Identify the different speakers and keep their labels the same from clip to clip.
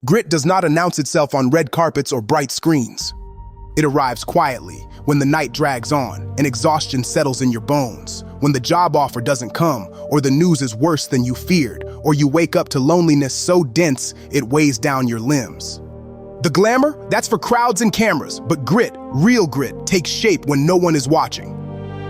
Speaker 1: Grit does not announce itself on red carpets or bright screens. It arrives quietly, when the night drags on and exhaustion settles in your bones, when the job offer doesn't come, or the news is worse than you feared, or you wake up to loneliness so dense it weighs down your limbs. The glamour, that's for crowds and cameras, but grit, real grit, takes shape when no one is watching.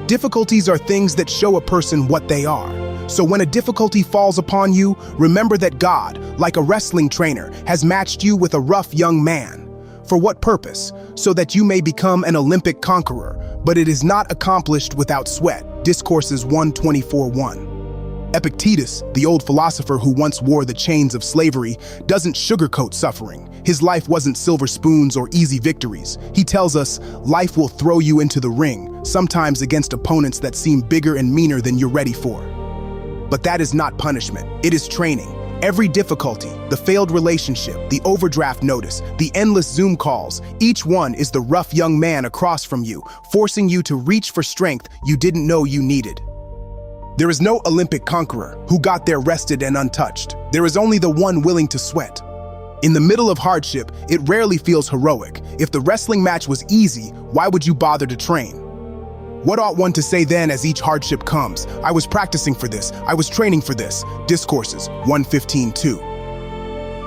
Speaker 1: Difficulties are things that show a person what they are. So when a difficulty falls upon you, remember that God, like a wrestling trainer, has matched you with a rough young man. For what purpose? So that you may become an Olympic conqueror, but it is not accomplished without sweat. Discourses 1:24-1. Epictetus, the old philosopher who once wore the chains of slavery, doesn't sugarcoat suffering. His life wasn't silver spoons or easy victories. He tells us, life will throw you into the ring, sometimes against opponents that seem bigger and meaner than you're ready for. But that is not punishment, it is training. Every difficulty, the failed relationship, the overdraft notice, the endless Zoom calls, each one is the rough young man across from you, forcing you to reach for strength you didn't know you needed. There is no Olympic conqueror who got there rested and untouched. There is only the one willing to sweat. In the middle of hardship, it rarely feels heroic. If the wrestling match was easy, why would you bother to train? What ought one to say then as each hardship comes? I was practicing for this, I was training for this. Discourses 1:15-2.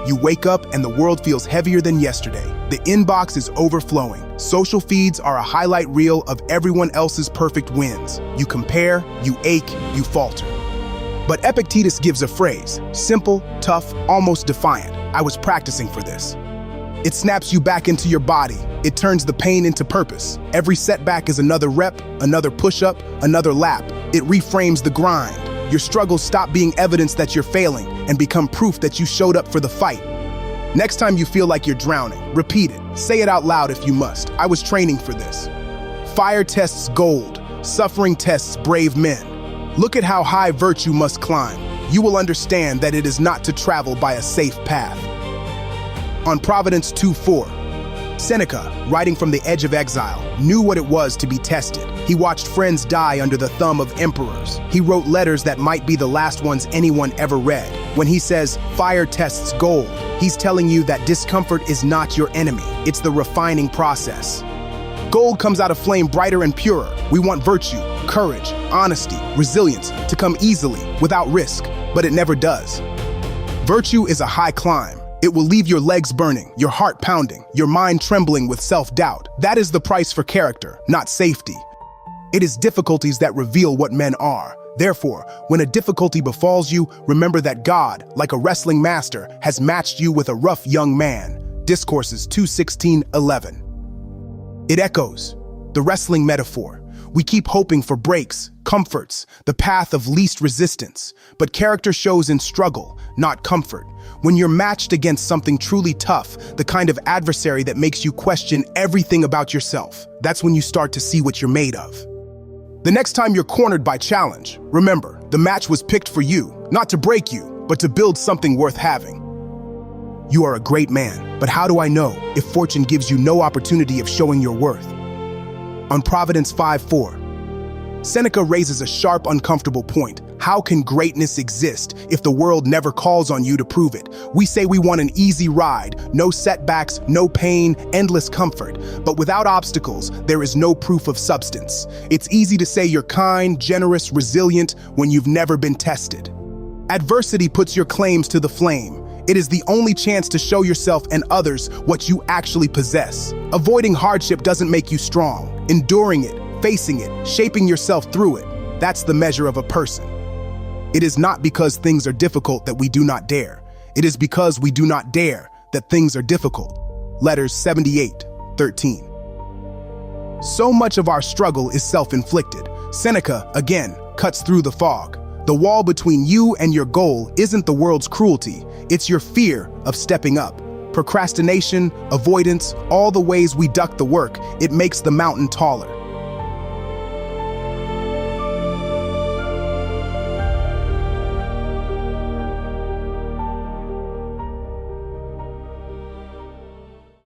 Speaker 1: You wake up and the world feels heavier than yesterday. The inbox is overflowing. Social feeds are a highlight reel of everyone else's perfect wins. You compare, you ache, you falter. But Epictetus gives a phrase, simple, tough, almost defiant. I was practicing for this. It snaps you back into your body. It turns the pain into purpose. Every setback is another rep, another push-up, another lap. It reframes the grind. Your struggles stop being evidence that you're failing and become proof that you showed up for the fight. Next time you feel like you're drowning, repeat it. Say it out loud if you must. I was training for this. Fire tests gold. Suffering tests brave men. Look at how high virtue must climb. You will understand that it is not to travel by a safe path. On Providence 2:4, Seneca, writing from the edge of exile, knew what it was to be tested. He watched friends die under the thumb of emperors. He wrote letters that might be the last ones anyone ever read. When he says, fire tests gold, he's telling you that discomfort is not your enemy. It's the refining process. Gold comes out of flame brighter and purer. We want virtue, courage, honesty, resilience to come easily, without risk, but it never does. Virtue is a high climb. It will leave your legs burning, your heart pounding, your mind trembling with self-doubt. That is the price for character, not safety. It is difficulties that reveal what men are. Therefore, when a difficulty befalls you, remember that God, like a wrestling master, has matched you with a rough young man. Discourses 2:16-11. It echoes the wrestling metaphor. We keep hoping for breaks, comforts, the path of least resistance. But character shows in struggle, not comfort. When you're matched against something truly tough, the kind of adversary that makes you question everything about yourself, that's when you start to see what you're made of. The next time you're cornered by challenge, remember, the match was picked for you, not to break you, but to build something worth having. You are a great man, but how do I know if fortune gives you no opportunity of showing your worth? On Providence 5:4, Seneca raises a sharp, uncomfortable point. How can greatness exist if the world never calls on you to prove it? We say we want an easy ride, no setbacks, no pain, endless comfort. But without obstacles, there is no proof of substance. It's easy to say you're kind, generous, resilient when you've never been tested. Adversity puts your claims to the flame. It is the only chance to show yourself and others what you actually possess. Avoiding hardship doesn't make you strong. Enduring it, facing it, shaping yourself through it, that's the measure of a person. It is not because things are difficult that we do not dare. It is because we do not dare that things are difficult. Letters 78:13. So much of our struggle is self-inflicted. Seneca, again, cuts through the fog. The wall between you and your goal isn't the world's cruelty. It's your fear of stepping up. Procrastination, avoidance, all the ways we duck the work, it makes the mountain taller.